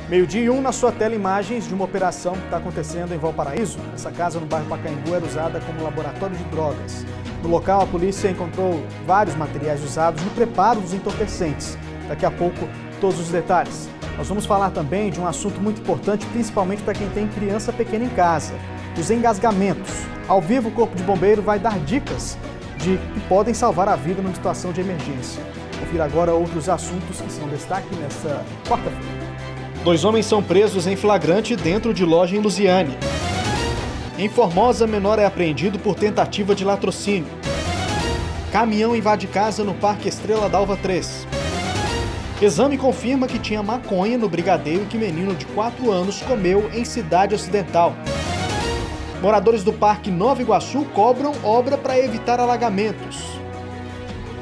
Meio-dia e 1 na sua tela, imagens de uma operação que está acontecendo em Valparaíso. Essa casa no bairro Pacaembu era usada como laboratório de drogas. No local, a polícia encontrou vários materiais usados no preparo dos entorpecentes. Daqui a pouco, todos os detalhes. Nós vamos falar também de um assunto muito importante, principalmente para quem tem criança pequena em casa: os engasgamentos. Ao vivo, o Corpo de Bombeiro vai dar dicas que podem salvar a vida numa situação de emergência. Confira agora outros assuntos que são destaque nesta quarta-feira. 2 homens são presos em flagrante dentro de loja em Lusiânia. Em Formosa, menor é apreendido por tentativa de latrocínio. Caminhão invade casa no Parque Estrela d'Alva 3. Exame confirma que tinha maconha no brigadeiro que menino de 4 anos comeu em Cidade Ocidental. Moradores do Parque Nova Iguaçu cobram obra para evitar alagamentos.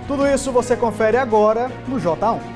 Tudo isso você confere agora no J1.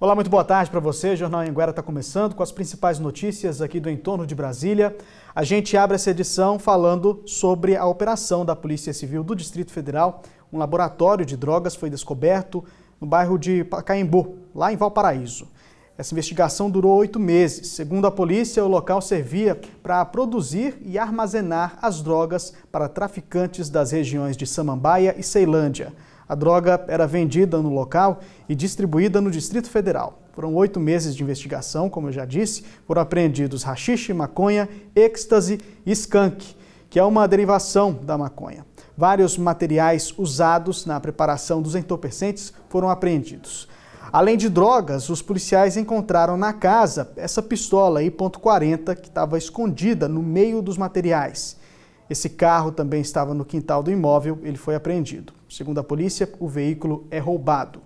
Olá, muito boa tarde para você. O Jornal Anhanguera está começando com as principais notícias aqui do entorno de Brasília. A gente abre essa edição falando sobre a operação da Polícia Civil do Distrito Federal. Um laboratório de drogas foi descoberto no bairro de Pacaembu, lá em Valparaíso. Essa investigação durou 8 meses. Segundo a polícia, o local servia para produzir e armazenar as drogas para traficantes das regiões de Samambaia e Ceilândia. A droga era vendida no local e distribuída no Distrito Federal. Foram 8 meses de investigação, como eu já disse. Foram apreendidos haxixe, maconha, êxtase e skunk, que é uma derivação da maconha. Vários materiais usados na preparação dos entorpecentes foram apreendidos. Além de drogas, os policiais encontraram na casa essa pistola aí, .40, que estava escondida no meio dos materiais. Esse carro também estava no quintal do imóvel, ele foi apreendido. Segundo a polícia, o veículo é roubado.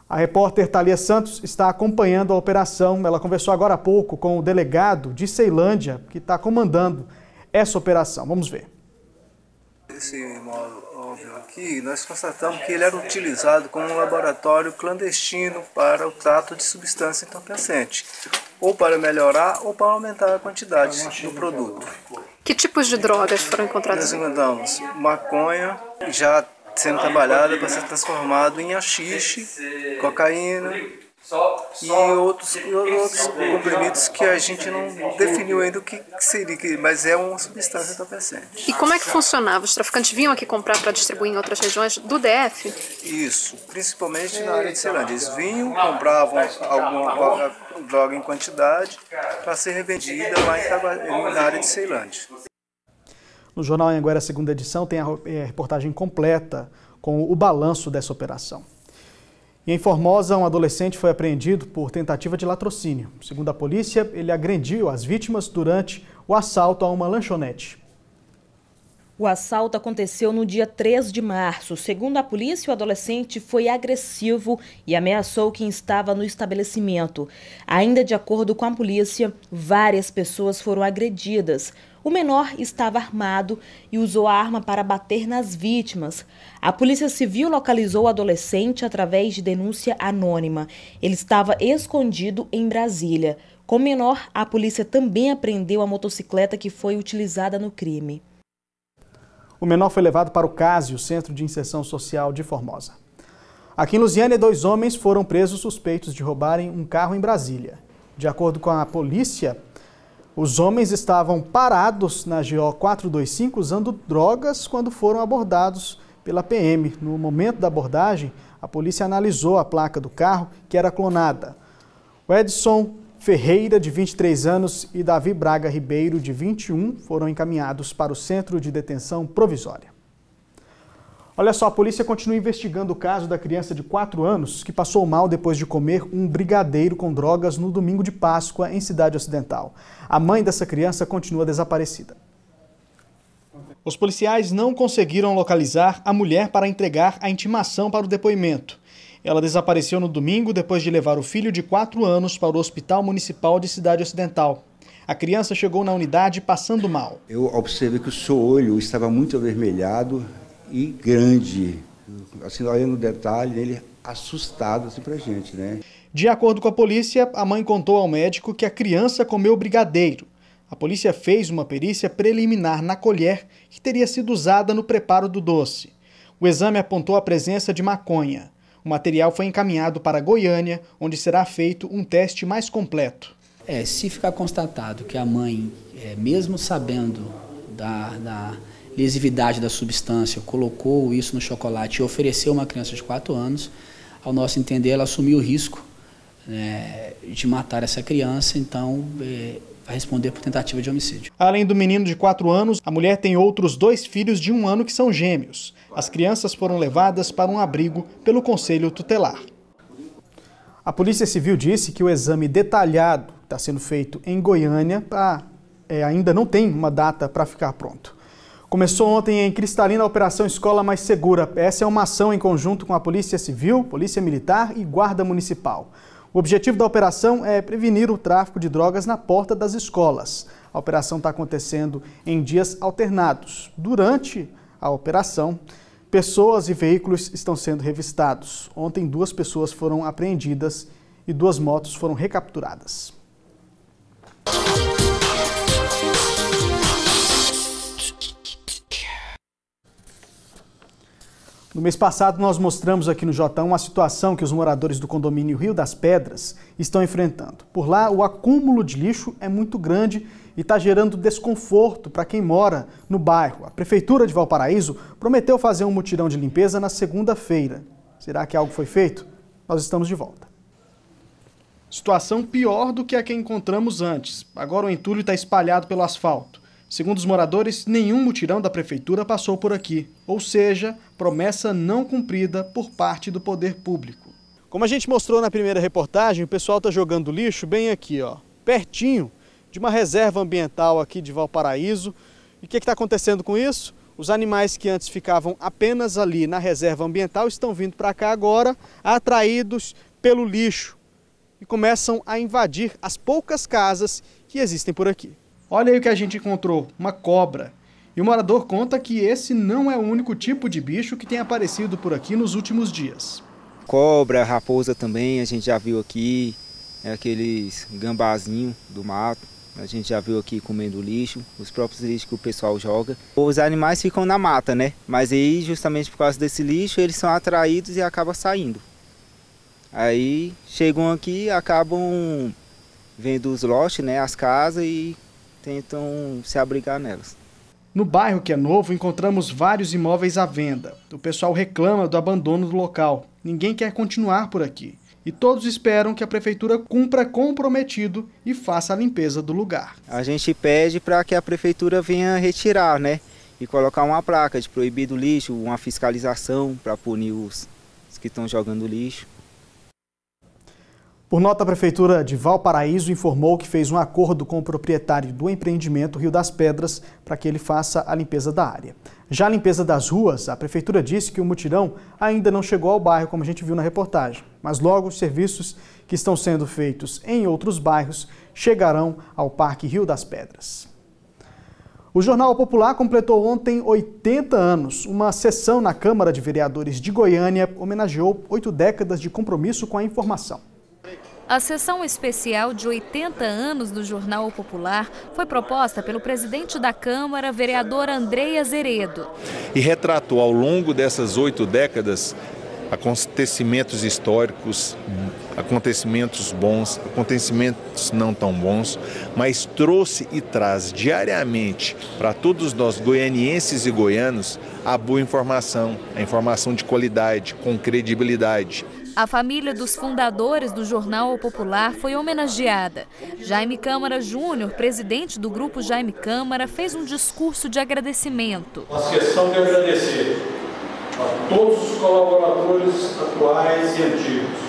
A repórter Thalia Santos está acompanhando a operação. Ela conversou agora há pouco com o delegado de Ceilândia, que está comandando essa operação. Vamos ver. Esse imóvel aqui, nós constatamos que ele era utilizado como um laboratório clandestino para o trato de substância entorpecente, ou para melhorar ou para aumentar a quantidade do produto. Que tipos de drogas foram encontradas? Nós encontramos maconha, já sendo trabalhada para ser transformado em haxixe, cocaína e outros comprimidos que a gente não definiu ainda o que seria, mas é uma substância entorpecente. E como é que funcionava? Os traficantes vinham aqui comprar para distribuir em outras regiões do DF? Isso, principalmente na área de Ceilândia. Eles vinham, compravam alguma droga em quantidade para ser revendida lá na área de Ceilândia. No Jornal Anhanguera, segunda edição, tem a reportagem completa com o balanço dessa operação. E em Formosa, um adolescente foi apreendido por tentativa de latrocínio. Segundo a polícia, ele agrediu as vítimas durante o assalto a uma lanchonete. O assalto aconteceu no dia 3 de março. Segundo a polícia, o adolescente foi agressivo e ameaçou quem estava no estabelecimento. Ainda de acordo com a polícia, várias pessoas foram agredidas. O menor estava armado e usou a arma para bater nas vítimas. A Polícia Civil localizou o adolescente através de denúncia anônima. Ele estava escondido em Brasília. Com o menor, a polícia também apreendeu a motocicleta que foi utilizada no crime. O menor foi levado para o CASE, o Centro de Inserção Social de Formosa. Aqui em Lusiânia, 2 homens foram presos suspeitos de roubarem um carro em Brasília. De acordo com a polícia, os homens estavam parados na GO 425 usando drogas quando foram abordados pela PM. No momento da abordagem, a polícia analisou a placa do carro, que era clonada. O Edson Ferreira, de 23 anos, e Davi Braga Ribeiro, de 21, foram encaminhados para o Centro de Detenção Provisória. Olha só, a polícia continua investigando o caso da criança de 4 anos que passou mal depois de comer um brigadeiro com drogas no domingo de Páscoa em Cidade Ocidental. A mãe dessa criança continua desaparecida. Os policiais não conseguiram localizar a mulher para entregar a intimação para o depoimento. Ela desapareceu no domingo depois de levar o filho de 4 anos para o Hospital Municipal de Cidade Ocidental. A criança chegou na unidade passando mal. Eu observei que o seu olho estava muito avermelhado e grande, assim, olhando o detalhe, ele assustado assim pra gente, né? De acordo com a polícia, a mãe contou ao médico que a criança comeu brigadeiro. A polícia fez uma perícia preliminar na colher que teria sido usada no preparo do doce. O exame apontou a presença de maconha. O material foi encaminhado para Goiânia, onde será feito um teste mais completo. Se ficar constatado que a mãe, mesmo sabendo da lesividade da substância, colocou isso no chocolate e ofereceu a uma criança de 4 anos, ao nosso entender, ela assumiu o risco de matar essa criança, então vai responder por tentativa de homicídio. Além do menino de 4 anos, a mulher tem outros 2 filhos de 1 ano que são gêmeos. As crianças foram levadas para um abrigo pelo Conselho Tutelar. A Polícia Civil disse que o exame detalhado está sendo feito em Goiânia ainda não tem uma data para ficar pronto. Começou ontem em Cristalina a Operação Escola Mais Segura. Essa é uma ação em conjunto com a Polícia Civil, Polícia Militar e Guarda Municipal. O objetivo da operação é prevenir o tráfico de drogas na porta das escolas. A operação está acontecendo em dias alternados. Durante a operação, pessoas e veículos estão sendo revistados. Ontem, 2 pessoas foram apreendidas e 2 motos foram recapturadas. No mês passado, nós mostramos aqui no J1 a situação que os moradores do condomínio Rio das Pedras estão enfrentando. Por lá, o acúmulo de lixo é muito grande e está gerando desconforto para quem mora no bairro. A Prefeitura de Valparaíso prometeu fazer um mutirão de limpeza na segunda-feira. Será que algo foi feito? Nós estamos de volta. Situação pior do que a que encontramos antes. Agora o entulho está espalhado pelo asfalto. Segundo os moradores, nenhum mutirão da prefeitura passou por aqui, ou seja, promessa não cumprida por parte do poder público. Como a gente mostrou na primeira reportagem, o pessoal está jogando lixo bem aqui, pertinho de uma reserva ambiental aqui de Valparaíso. E o que está acontecendo com isso? Os animais que antes ficavam apenas ali na reserva ambiental estão vindo para cá agora, atraídos pelo lixo, e começam a invadir as poucas casas que existem por aqui. Olha aí o que a gente encontrou, uma cobra. E o morador conta que esse não é o único tipo de bicho que tem aparecido por aqui nos últimos dias. Cobra, raposa também, a gente já viu aqui, aqueles gambazinhos do mato, a gente já viu aqui comendo lixo, os próprios lixos que o pessoal joga. Os animais ficam na mata, né? Mas aí, justamente por causa desse lixo, eles são atraídos e acabam saindo. Aí chegam aqui, acabam vendo os lotes, né, as casas e tentam se abrigar nelas. No bairro, que é novo, encontramos vários imóveis à venda. O pessoal reclama do abandono do local. Ninguém quer continuar por aqui. E todos esperam que a prefeitura cumpra com o prometido e faça a limpeza do lugar. A gente pede para que a prefeitura venha retirar, né? E colocar uma placa de proibido lixo, uma fiscalização para punir os que estão jogando lixo. Por nota, a Prefeitura de Valparaíso informou que fez um acordo com o proprietário do empreendimento Rio das Pedras para que ele faça a limpeza da área. Já a limpeza das ruas, a Prefeitura disse que o mutirão ainda não chegou ao bairro, como a gente viu na reportagem. Mas logo os serviços que estão sendo feitos em outros bairros chegarão ao Parque Rio das Pedras. O Jornal Popular completou ontem 80 anos. Uma sessão na Câmara de Vereadores de Goiânia homenageou 8 décadas de compromisso com a informação. A sessão especial de 80 anos do Jornal Popular foi proposta pelo presidente da Câmara, vereador Andrei Azeredo. E retratou ao longo dessas 8 décadas acontecimentos históricos, acontecimentos bons, acontecimentos não tão bons, mas trouxe e traz diariamente para todos nós goianienses e goianos a boa informação, a informação de qualidade, com credibilidade. A família dos fundadores do Jornal Popular foi homenageada. Jaime Câmara Júnior, presidente do Grupo Jaime Câmara, fez um discurso de agradecimento. Faço questão de agradecer a todos os colaboradores atuais e antigos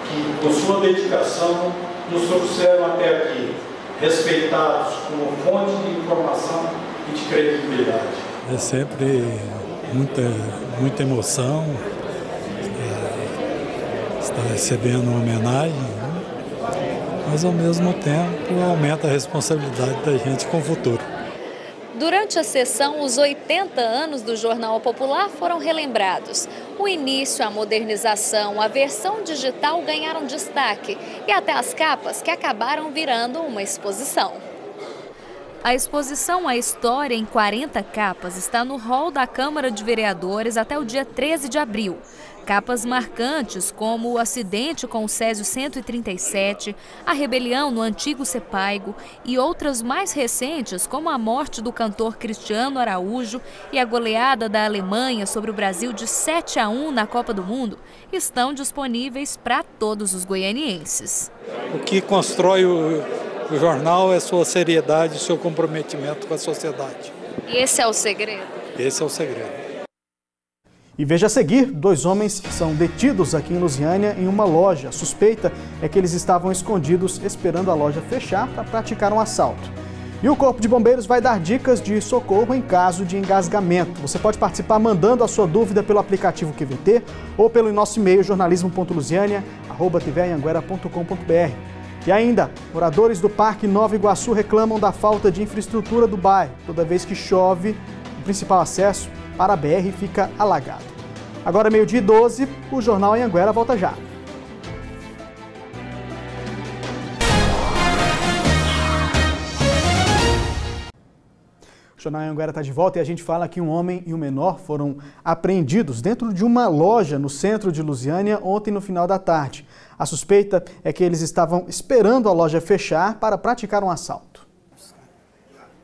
que, com sua dedicação, nos trouxeram até aqui, respeitados como fonte de informação e de credibilidade. É sempre muita emoção. Está recebendo uma homenagem, né? Mas ao mesmo tempo aumenta a responsabilidade da gente com o futuro. Durante a sessão, os 80 anos do Jornal Popular foram relembrados. O início, a modernização, a versão digital ganharam destaque e até as capas que acabaram virando uma exposição. A exposição à história em 40 capas está no hall da Câmara de Vereadores até o dia 13 de abril. Capas marcantes como o acidente com o Césio 137, a rebelião no antigo Sepaigo e outras mais recentes como a morte do cantor Cristiano Araújo e a goleada da Alemanha sobre o Brasil de 7-1 na Copa do Mundo estão disponíveis para todos os goianienses. O que constrói o jornal é sua seriedade, seu comprometimento com a sociedade. E esse é o segredo? Esse é o segredo. E veja a seguir, 2 homens são detidos aqui em Lusiânia em uma loja. A suspeita é que eles estavam escondidos esperando a loja fechar para praticar um assalto. E o Corpo de Bombeiros vai dar dicas de socorro em caso de engasgamento. Você pode participar mandando a sua dúvida pelo aplicativo QVT ou pelo nosso e-mail jornalismo.lusiania@tvanhanguera.com.br. E ainda, moradores do Parque Nova Iguaçu reclamam da falta de infraestrutura do bairro. Toda vez que chove, o principal acesso para a BR fica alagado. Agora, 12h12, o Jornal Anhanguera volta já. O Jornal Anhanguera está de volta e a gente fala que um homem e um menor foram apreendidos dentro de uma loja no centro de Lusiânia ontem no final da tarde. A suspeita é que eles estavam esperando a loja fechar para praticar um assalto.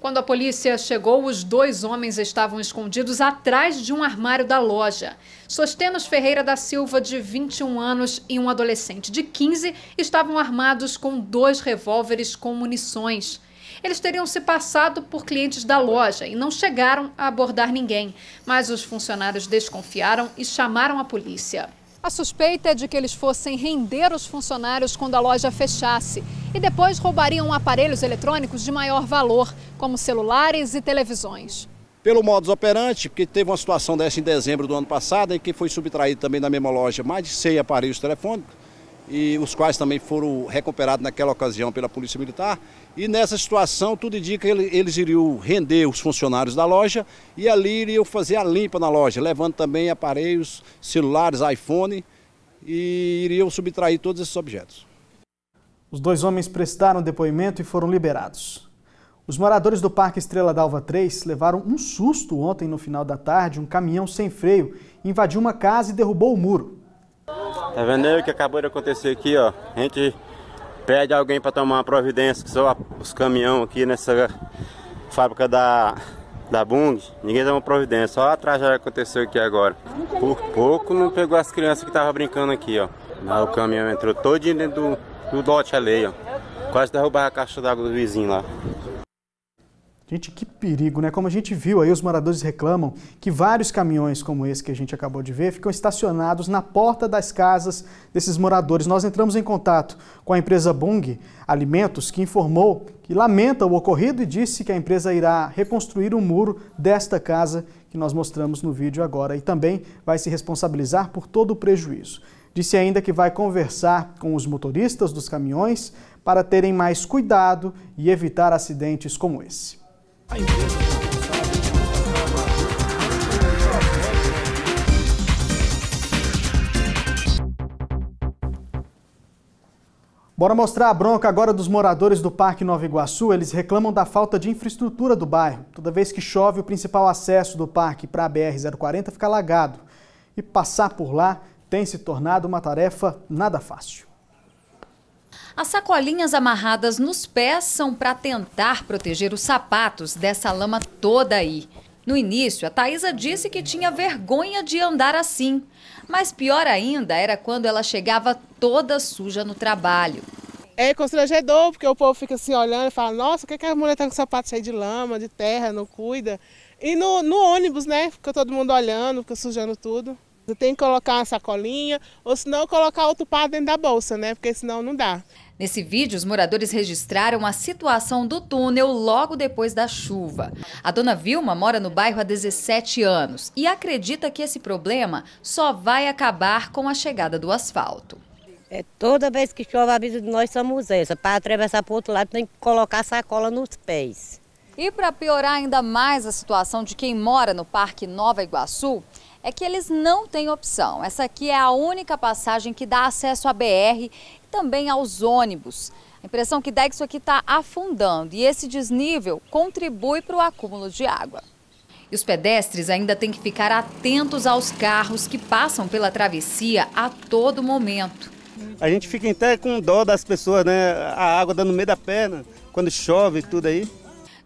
Quando a polícia chegou, os 2 homens estavam escondidos atrás de um armário da loja. Sostenos Ferreira da Silva, de 21 anos, e um adolescente de 15 estavam armados com 2 revólveres com munições. Eles teriam se passado por clientes da loja e não chegaram a abordar ninguém, mas os funcionários desconfiaram e chamaram a polícia. A suspeita é de que eles fossem render os funcionários quando a loja fechasse e depois roubariam aparelhos eletrônicos de maior valor, como celulares e televisões. Pelo modus operandi, porque teve uma situação dessa em dezembro do ano passado, em que foi subtraído também na mesma loja mais de 100 aparelhos telefônicos, e os quais também foram recuperados naquela ocasião pela Polícia Militar. E nessa situação, tudo indica que eles iriam render os funcionários da loja e ali iriam fazer a limpa na loja, levando também aparelhos, celulares, iPhone, e iriam subtrair todos esses objetos. Os 2 homens prestaram depoimento e foram liberados. Os moradores do Parque Estrela d'Alva 3 levaram um susto ontem no final da tarde. Um caminhão sem freio invadiu uma casa e derrubou o muro. Tá vendo aí o que acabou de acontecer aqui, ó? A gente pede alguém para tomar uma providência, que só os caminhões aqui nessa fábrica da Bung, ninguém dá uma providência, só a tragédia aconteceu aqui agora. Por pouco não pegou as crianças que estavam brincando aqui, ó. Mas o caminhão entrou todinho dentro do lote ali, ó. Quase derrubava a caixa d'água do vizinho lá. Gente, que perigo, né? Como a gente viu aí, os moradores reclamam que vários caminhões como esse que a gente acabou de ver ficam estacionados na porta das casas desses moradores. Nós entramos em contato com a empresa Bung Alimentos, que informou que lamenta o ocorrido e disse que a empresa irá reconstruir o muro desta casa que nós mostramos no vídeo agora e também vai se responsabilizar por todo o prejuízo. Disse ainda que vai conversar com os motoristas dos caminhões para terem mais cuidado e evitar acidentes como esse. Bora mostrar a bronca agora dos moradores do Parque Nova Iguaçu. Eles reclamam da falta de infraestrutura do bairro. Toda vez que chove, o principal acesso do parque para a BR-040 fica alagado. E passar por lá tem se tornado uma tarefa nada fácil. As sacolinhas amarradas nos pés são para tentar proteger os sapatos dessa lama toda aí. No início, a Thaisa disse que tinha vergonha de andar assim. Mas pior ainda era quando ela chegava toda suja no trabalho. É constrangedor, porque o povo fica assim olhando e fala, nossa, por que a mulher tá com o sapato cheio de lama, de terra, não cuida? E no ônibus, né, fica todo mundo olhando, fica sujando tudo. Você tem que colocar uma sacolinha, ou senão colocar outro par dentro da bolsa, né, porque senão não dá. Nesse vídeo, os moradores registraram a situação do túnel logo depois da chuva. A dona Vilma mora no bairro há 17 anos e acredita que esse problema só vai acabar com a chegada do asfalto. Toda vez que chove, a vida de nós somos essa. Para atravessar para o outro lado, tem que colocar sacola nos pés. E para piorar ainda mais a situação de quem mora no Parque Nova Iguaçu, é que eles não têm opção. Essa aqui é a única passagem que dá acesso à BR e também aos ônibus. A impressão que dá é que isso aqui está afundando e esse desnível contribui para o acúmulo de água. E os pedestres ainda têm que ficar atentos aos carros que passam pela travessia a todo momento. A gente fica até com dó das pessoas, né? A água dando no meio da perna, quando chove e tudo aí.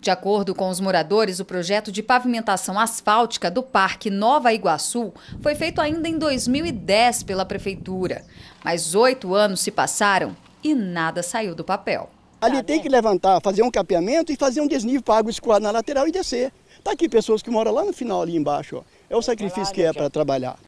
De acordo com os moradores, o projeto de pavimentação asfáltica do Parque Nova Iguaçu foi feito ainda em 2010 pela Prefeitura. Mas 8 anos se passaram e nada saiu do papel. Ali tem que levantar, fazer um capeamento e fazer um desnível para a água escoar na lateral e descer. Está aqui pessoas que moram lá no final, ali embaixo. Ó. É o sacrifício que é para trabalhar.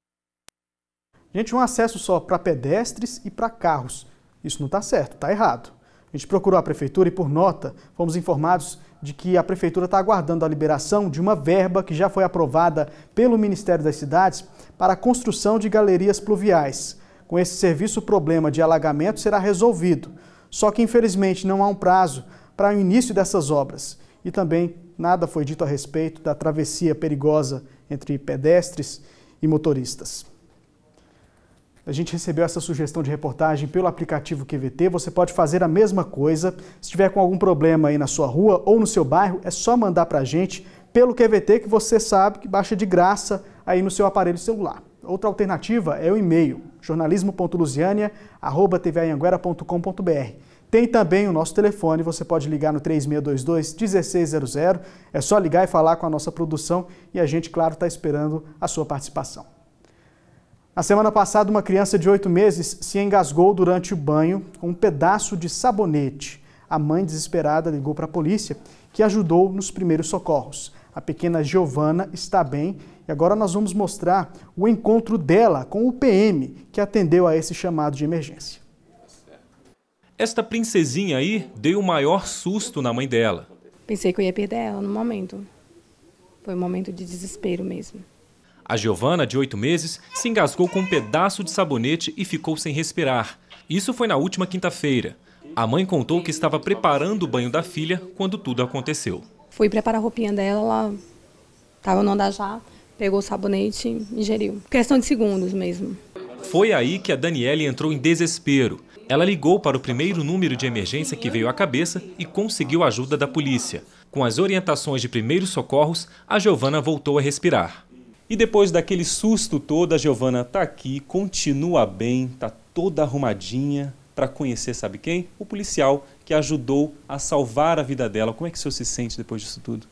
Gente, um acesso só para pedestres e para carros. Isso não está certo, está errado. A gente procurou a Prefeitura e, por nota, fomos informados de que a Prefeitura está aguardando a liberação de uma verba que já foi aprovada pelo Ministério das Cidades para a construção de galerias pluviais. Com esse serviço, o problema de alagamento será resolvido. Só que, infelizmente, não há um prazo para o início dessas obras. E também nada foi dito a respeito da travessia perigosa entre pedestres e motoristas. A gente recebeu essa sugestão de reportagem pelo aplicativo QVT. Você pode fazer a mesma coisa. Se tiver com algum problema aí na sua rua ou no seu bairro, é só mandar para a gente pelo QVT, que você sabe que baixa de graça aí no seu aparelho celular. Outra alternativa é o e-mail, jornalismo.luziania@tvanhanguera.com.br. Tem também o nosso telefone, você pode ligar no 3622-1600. É só ligar e falar com a nossa produção e a gente, claro, está esperando a sua participação. Na semana passada, uma criança de 8 meses se engasgou durante o banho com um pedaço de sabonete. A mãe, desesperada, ligou para a polícia, que ajudou nos primeiros socorros. A pequena Giovana está bem e agora nós vamos mostrar o encontro dela com o PM, que atendeu a esse chamado de emergência. Esta princesinha aí deu o maior susto na mãe dela. Pensei que eu ia perder ela no momento. Foi um momento de desespero mesmo. A Giovana, de 8 meses, se engasgou com um pedaço de sabonete e ficou sem respirar. Isso foi na última quinta-feira. A mãe contou que estava preparando o banho da filha quando tudo aconteceu. Fui preparar a roupinha dela, ela estava no andar já, pegou o sabonete e ingeriu. Questão de segundos mesmo. Foi aí que a Daniele entrou em desespero. Ela ligou para o primeiro número de emergência que veio à cabeça e conseguiu a ajuda da polícia. Com as orientações de primeiros socorros, a Giovana voltou a respirar. E depois daquele susto todo, a Giovana está aqui, continua bem, está toda arrumadinha para conhecer, sabe quem? O policial que ajudou a salvar a vida dela. Como é que o senhor se sente depois disso tudo?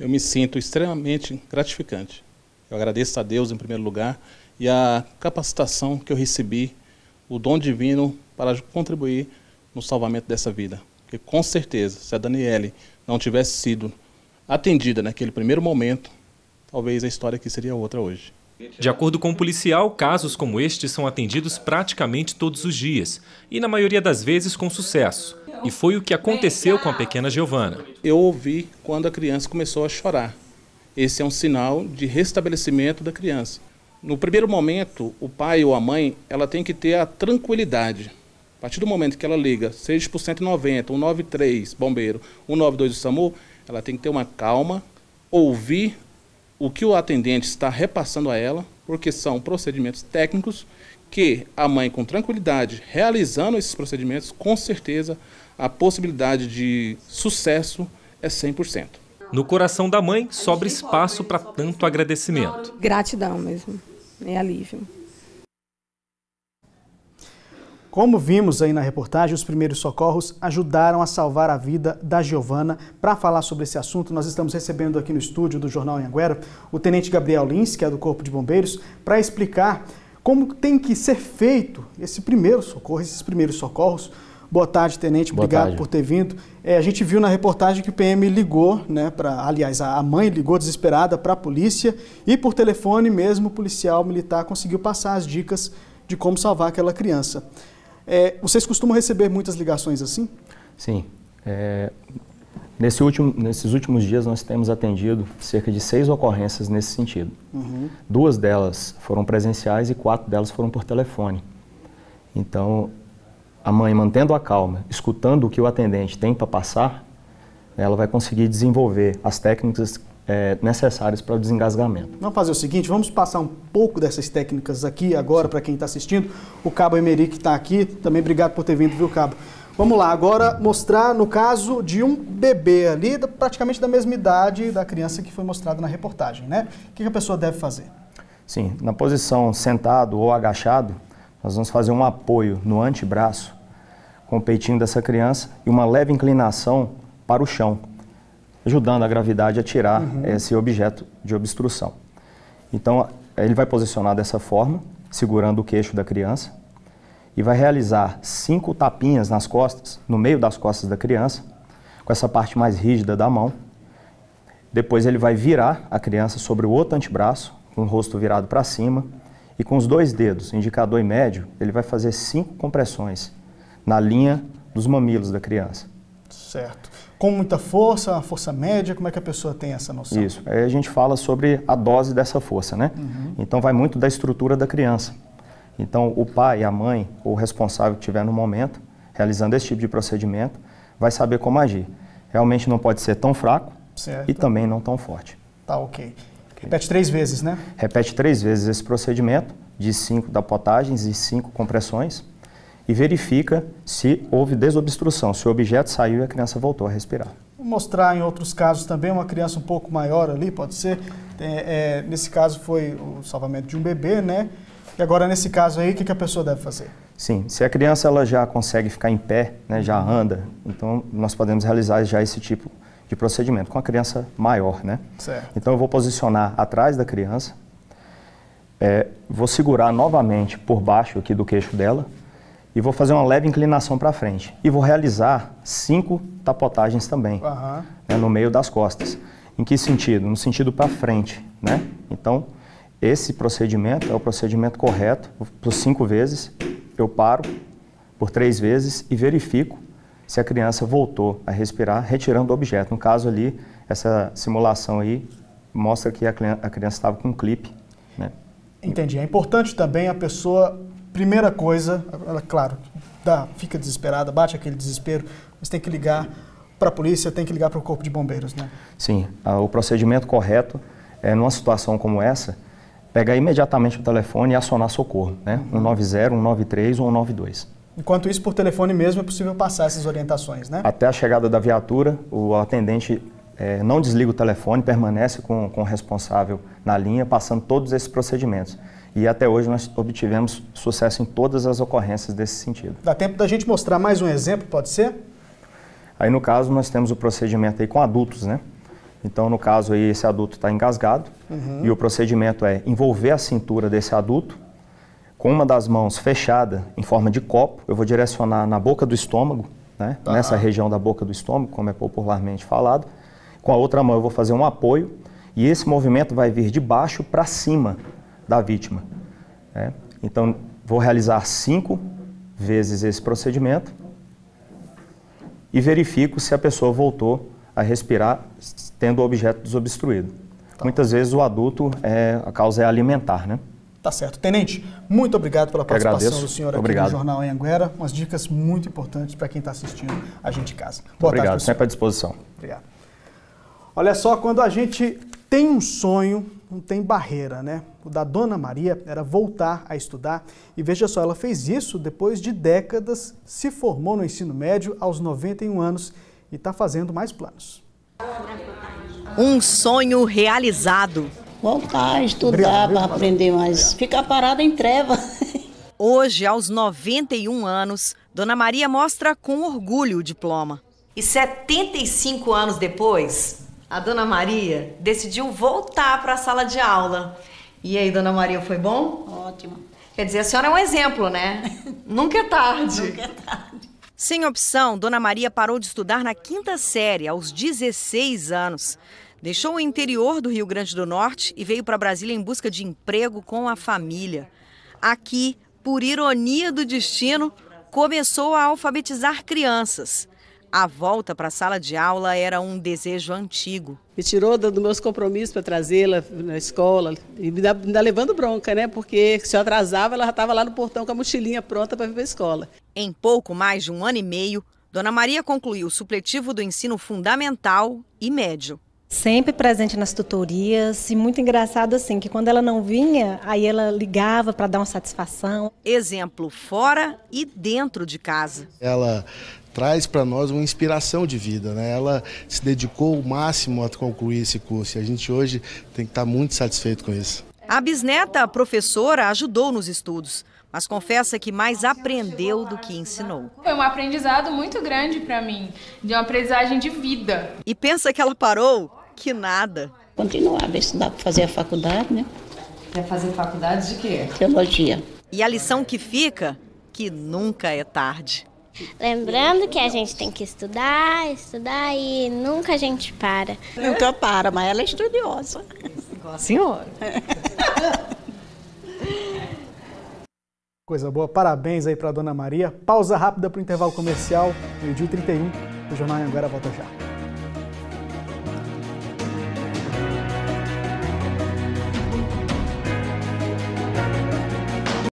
Eu me sinto extremamente gratificante. Eu agradeço a Deus em primeiro lugar e a capacitação que eu recebi, o dom divino para contribuir no salvamento dessa vida. Porque com certeza, se a Daniele não tivesse sido atendida naquele primeiro momento, talvez a história aqui seria outra hoje. De acordo com o policial, casos como este são atendidos praticamente todos os dias e, na maioria das vezes, com sucesso. E foi o que aconteceu com a pequena Giovana. Eu ouvi quando a criança começou a chorar. Esse é um sinal de restabelecimento da criança. No primeiro momento, o pai ou a mãe, ela tem que ter a tranquilidade. A partir do momento que ela liga, seja por 190, 193, bombeiro, 192 do SAMU, ela tem que ter uma calma, ouvir o que o atendente está repassando a ela, porque são procedimentos técnicos que a mãe, com tranquilidade, realizando esses procedimentos, com certeza a possibilidade de sucesso é 100%. No coração da mãe, sobra espaço para tanto agradecimento. Gratidão mesmo, é alívio. Como vimos aí na reportagem, os primeiros socorros ajudaram a salvar a vida da Giovana. Para falar sobre esse assunto, nós estamos recebendo aqui no estúdio do Jornal Anhanguera o Tenente Gabriel Lins, que é do Corpo de Bombeiros, para explicar como tem que ser feito esse primeiro socorro, esses primeiros socorros. Boa tarde, Tenente. Obrigado por ter vindo. A gente viu na reportagem que o PM ligou, né, aliás, a mãe ligou desesperada para a polícia e por telefone mesmo o policial militar conseguiu passar as dicas de como salvar aquela criança. Vocês costumam receber muitas ligações assim? Sim. Nesses últimos dias nós temos atendido cerca de 6 ocorrências nesse sentido. 2 delas foram presenciais e 4 delas foram por telefone. Então, a mãe mantendo a calma, escutando o que o atendente tem para passar, ela vai conseguir desenvolver as técnicas necessárias para o desengasgamento. Vamos fazer o seguinte, vamos passar um pouco dessas técnicas aqui agora para quem está assistindo. O Cabo Emerick está aqui, também obrigado por ter vindo, viu, Cabo? Vamos lá, agora mostrar no caso de um bebê ali, praticamente da mesma idade da criança que foi mostrada na reportagem, né? O que a pessoa deve fazer? Sim, na posição sentado ou agachado, nós vamos fazer um apoio no antebraço com o peitinho dessa criança e uma leve inclinação para o chão, ajudando a gravidade a tirar esse objeto de obstrução. Então, ele vai posicionar dessa forma, segurando o queixo da criança, e vai realizar 5 tapinhas nas costas, no meio das costas da criança, com essa parte mais rígida da mão. Depois ele vai virar a criança sobre o outro antebraço, com o rosto virado para cima, e com os 2 dedos, indicador e médio, ele vai fazer 5 compressões na linha dos mamilos da criança. Certo. Com muita força, uma força média, como é que a pessoa tem essa noção? Isso. Aí a gente fala sobre a dose dessa força, né? Então vai muito da estrutura da criança. Então o pai, a mãe ou o responsável que estiver no momento, realizando esse tipo de procedimento, vai saber como agir. Realmente não pode ser tão fraco e também não tão forte. Tá, ok. Repete 3 vezes, né? Repete 3 vezes esse procedimento, de 5 tapotagens e 5 compressões, e verifica se houve desobstrução, se o objeto saiu e a criança voltou a respirar. Vou mostrar em outros casos também, uma criança um pouco maior ali, pode ser. Nesse caso foi o salvamento de um bebê, né? E agora nesse caso aí, o que a pessoa deve fazer? Sim, se a criança ela já consegue ficar em pé, né, já anda, então nós podemos realizar já esse tipo de procedimento com a criança maior, né? Certo. Então eu vou posicionar atrás da criança, vou segurar novamente por baixo aqui do queixo dela, e vou fazer uma leve inclinação para frente. E vou realizar 5 tapotagens também, né, no meio das costas. Em que sentido? No sentido para frente, né? Então, esse procedimento é o procedimento correto. Por 5 vezes, eu paro por 3 vezes e verifico se a criança voltou a respirar, retirando o objeto. No caso ali, essa simulação aí mostra que a criança estava com um clipe, né? Entendi. É importante também a pessoa... Primeira coisa, ela, claro, fica desesperada, bate aquele desespero, mas tem que ligar para a polícia, tem que ligar para o Corpo de Bombeiros, né? Sim, o procedimento correto é, numa situação como essa, pegar imediatamente o telefone e acionar socorro, né? 190, 193 ou 192. Enquanto isso, por telefone mesmo é possível passar essas orientações, né? Até a chegada da viatura, o atendente não desliga o telefone, permanece com o responsável na linha, passando todos esses procedimentos. E até hoje nós obtivemos sucesso em todas as ocorrências desse sentido. Dá tempo da gente mostrar mais um exemplo, pode ser? Aí no caso nós temos o procedimento aí com adultos, né? Então no caso aí esse adulto está engasgado e o procedimento é envolver a cintura desse adulto com uma das mãos fechada em forma de copo, eu vou direcionar na boca do estômago, né? Nessa região da boca do estômago, como é popularmente falado. Com a outra mão eu vou fazer um apoio e esse movimento vai vir de baixo para cima da vítima. Né? Então, vou realizar 5 vezes esse procedimento e verifico se a pessoa voltou a respirar tendo o objeto desobstruído. Muitas vezes o adulto, a causa é alimentar, né? Tá certo. Tenente, muito obrigado pela participação do senhor aqui no Jornal Anhanguera. Umas dicas muito importantes para quem está assistindo a gente em casa. Boa tarde, obrigado, sempre à disposição. Obrigado. Olha só, quando a gente tem um sonho, não tem barreira, né? O da Dona Maria era voltar a estudar e veja só, ela fez isso depois de décadas, se formou no ensino médio aos 91 anos e está fazendo mais planos. Um sonho realizado. Voltar a estudar para aprender mais, ficar parada em treva. Hoje, aos 91 anos, Dona Maria mostra com orgulho o diploma. E 75 anos depois, a Dona Maria decidiu voltar para a sala de aula. E aí, Dona Maria, foi bom? Ótimo. Quer dizer, a senhora é um exemplo, né? Nunca é tarde. Nunca é tarde. Sem opção, Dona Maria parou de estudar na 5ª série, aos 16 anos. Deixou o interior do Rio Grande do Norte e veio para Brasília em busca de emprego com a família. Aqui, por ironia do destino, começou a alfabetizar crianças. A volta para a sala de aula era um desejo antigo. Me tirou dos meus compromissos para trazê-la na escola e ainda levando bronca, né? Porque se eu atrasava, ela já estava lá no portão com a mochilinha pronta para ir para a escola. Em pouco mais de 1 ano e meio, Dona Maria concluiu o supletivo do ensino fundamental e médio. Sempre presente nas tutorias e muito engraçado assim, que quando ela não vinha, aí ela ligava para dar uma satisfação. Exemplo fora e dentro de casa. Ela traz para nós uma inspiração de vida, né? Ela se dedicou o máximo a concluir esse curso e a gente hoje tem que estar muito satisfeito com isso. A bisneta, a professora, ajudou nos estudos, mas confessa que mais aprendeu do que ensinou. Foi um aprendizado muito grande para mim, de uma aprendizagem de vida. E pensa que ela parou? Que nada. Continuar, ver se dá para fazer a faculdade, né? Quer fazer faculdade de quê? Teologia. E a lição que fica? Que nunca é tarde. Lembrando que a gente tem que estudar e nunca a gente para. Nunca para, mas ela é estudiosa. Igual a senhora. Coisa boa, parabéns aí para a Dona Maria. Pausa rápida para o intervalo comercial, 12h31. O Jornal Anhanguera volta já.